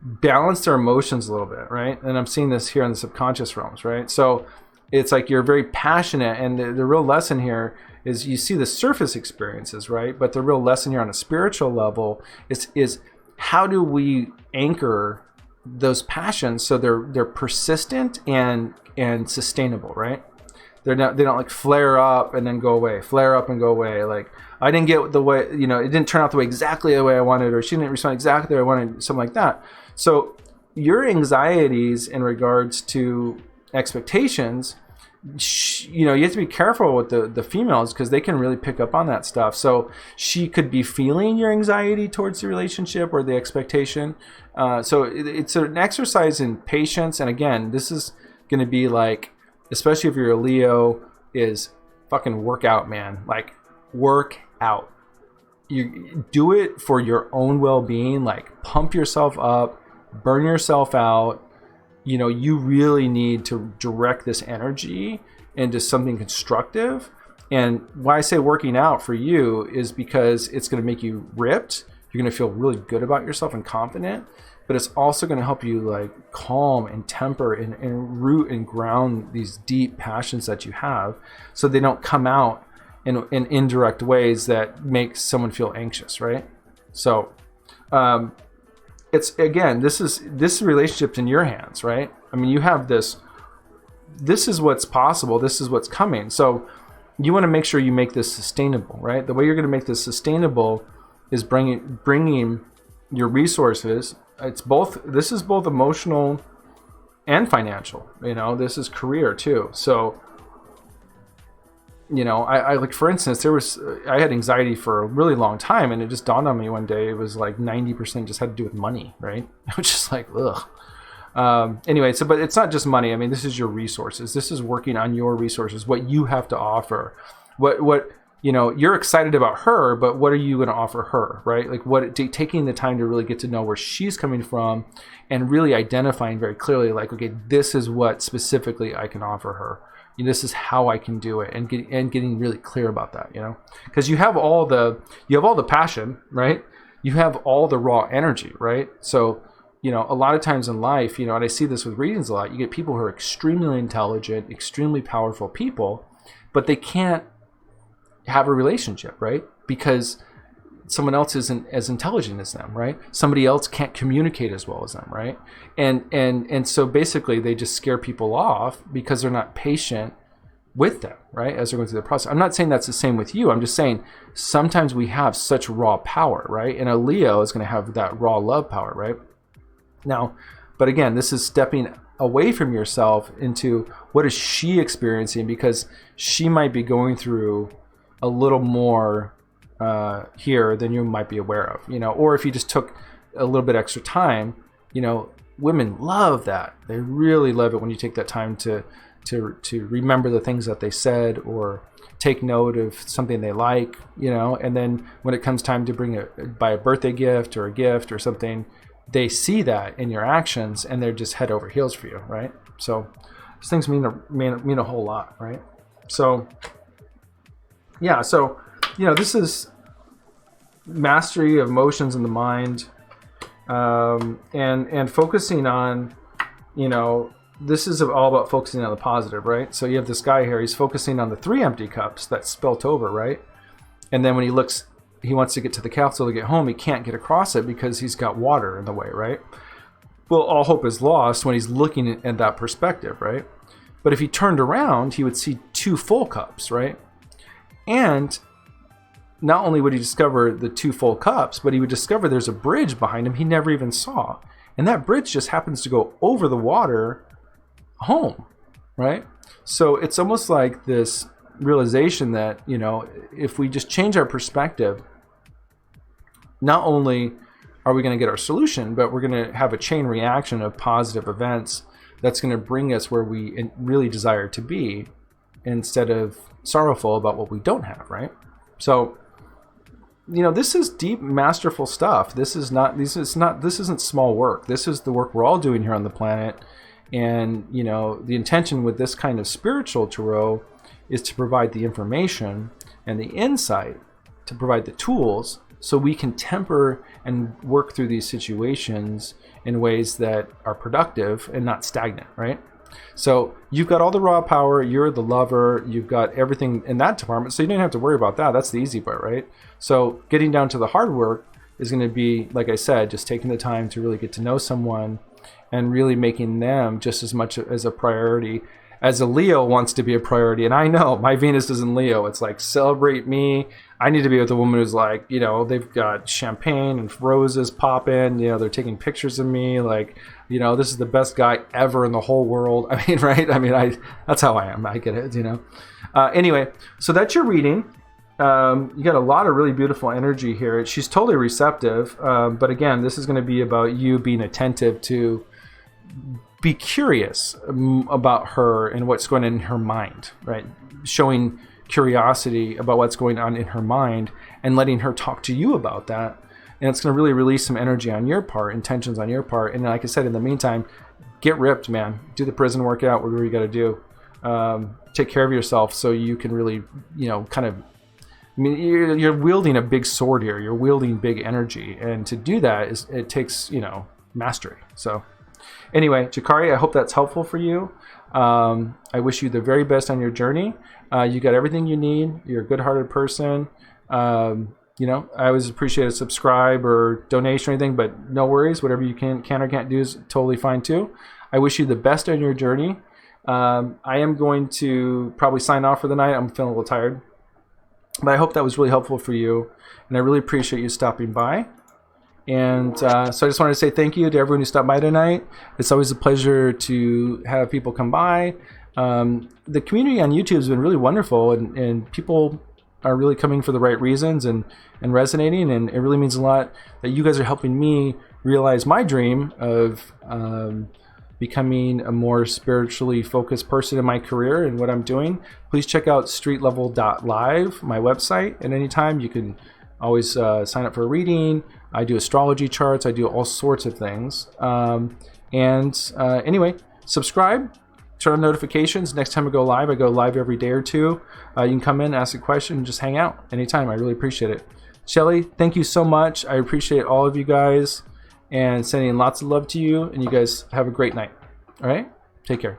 balance their emotions a little bit, right? And I'm seeing this here in the subconscious realms, right? So it's like you're very passionate, and the real lesson here is you see the surface experiences, right? But the real lesson here on a spiritual level is how do we anchor those passions so they're persistent and sustainable, right? They don't like flare up and then go away, flare up and go away. Like I didn't get the way, it didn't turn out exactly the way I wanted, or she didn't respond exactly the way I wanted, something like that. So your anxieties in regards to expectations, you have to be careful with the females, because they can really pick up on that stuff. So she could be feeling your anxiety towards the relationship or the expectation. So it's an exercise in patience. And again, this is going to be like, especially if you're a Leo, is fucking work out, man. Like work out. You do it for your own well-being. Like pump yourself up, burn yourself out. You really need to direct this energy into something constructive. And why I say working out for you is because it's going to make you ripped. You're going to feel really good about yourself and confident. but it's also going to help you like calm and temper and root and ground these deep passions that you have, so they don't come out in indirect ways that make someone feel anxious, right? So it's, again, this relationship's in your hands, right? I mean, you have this is what's possible, this is what's coming. So you want to make sure you make this sustainable, right? The way you're going to make this sustainable is bringing your resources. This is both emotional and financial, this is career too. So, I like, for instance, I had anxiety for a really long time, and it just dawned on me one day, it was like 90% just had to do with money, right? It was just like, ugh. Anyway, but it's not just money. I mean, this is your resources. This is working on your resources, what you have to offer. What you're excited about her, but what are you going to offer her, right? Like taking the time to really get to know where she's coming from, and really identifying very clearly, like, okay, this is what specifically I can offer her. This is how I can do it, and getting really clear about that, because you have all the passion, right? You have all the raw energy, right? So, a lot of times in life, and I see this with readings a lot, you get people who are extremely intelligent, extremely powerful people, but they can't have a relationship, right? Because someone else isn't as intelligent as them, right? Somebody else can't communicate as well as them, right? And so basically they just scare people off because they're not patient with them, right? As they're going through the process. I'm not saying that's the same with you. I'm just saying sometimes we have such raw power, right? And a Leo is going to have that raw love power, right? Now, but again, this is stepping away from yourself into what is she experiencing, because she might be going through a little more here than you might be aware of, or if you just took a little bit extra time, women love that. They really love it when you take that time to remember the things that they said, or take note of something they like, and then when it comes time to buy a birthday gift or a gift or something, they see that in your actions and they're just head over heels for you, right? So these things mean a whole lot, right? So yeah, so this is mastery of emotions in the mind, and focusing on, this is all about focusing on the positive, right? So you have this guy here, he's focusing on the 3 empty cups that spilt over, right? And then when he wants to get to the castle to get home, he can't get across it because he's got water in the way, right? Well, all hope is lost when he's looking at that perspective, right? But if he turned around, he would see 2 full cups, right? And not only would he discover the 2 full cups, but he would discover there's a bridge behind him he never even saw. And that bridge just happens to go over the water home, right? So it's almost like this realization that, if we just change our perspective, not only are we going to get our solution, but we're going to have a chain reaction of positive events that's going to bring us where we really desire to be, instead of sorrowful about what we don't have, right? So, this is deep, masterful stuff. This isn't small work. This is the work we're all doing here on the planet. And, the intention with this kind of spiritual tarot is to provide the information and the insight, to provide the tools, so we can temper and work through these situations in ways that are productive and not stagnant, right? So you've got all the raw power, you're the lover, you've got everything in that department, so you don't have to worry about that. That's the easy part, right? So getting down to the hard work is going to be, like I said, just taking the time to really get to know someone and really making them just as much as a priority as a Leo wants to be a priority. And I know my Venus is in Leo. It's like, celebrate me. I need to be with a woman who's like, they've got champagne and roses popping, they're taking pictures of me, like, this is the best guy ever in the whole world. I mean, right? I mean, that's how I am. I get it, Anyway, so that's your reading. You got a lot of really beautiful energy here. She's totally receptive. But again, this is going to be about you being attentive to be curious about her and what's going on in her mind, right? Showing curiosity about what's going on in her mind and letting her talk to you about that. And it's going to really release some energy on your part, intentions on your part. And like I said, in the meantime, get ripped, man. Do the prison workout, whatever you got to do. Take care of yourself so you can really, you're wielding a big sword here. You're wielding big energy. And to do that, it takes, mastery. So anyway, Jakari, I hope that's helpful for you. I wish you the very best on your journey. You got everything you need. You're a good-hearted person. You know, I always appreciate a subscribe or donation or anything, but no worries. Whatever you can or can't do is totally fine too. I wish you the best on your journey. I am going to probably sign off for the night. I'm feeling a little tired. But I hope that was really helpful for you. And I really appreciate you stopping by. And so I just wanted to say thank you to everyone who stopped by tonight. It's always a pleasure to have people come by. The community on YouTube has been really wonderful, and people are really coming for the right reasons and resonating, and it really means a lot that you guys are helping me realize my dream of becoming a more spiritually focused person in my career and what I'm doing. Please check out StreetLevel.Live, my website, and anytime you can always sign up for a reading. I do astrology charts. I do all sorts of things. Anyway, subscribe, turn on notifications. Next time I go live every day or two. You can come in, ask a question, and just hang out anytime. I really appreciate it. Shelly, thank you so much. I appreciate all of you guys and sending lots of love to you. And you guys have a great night. All right? Take care.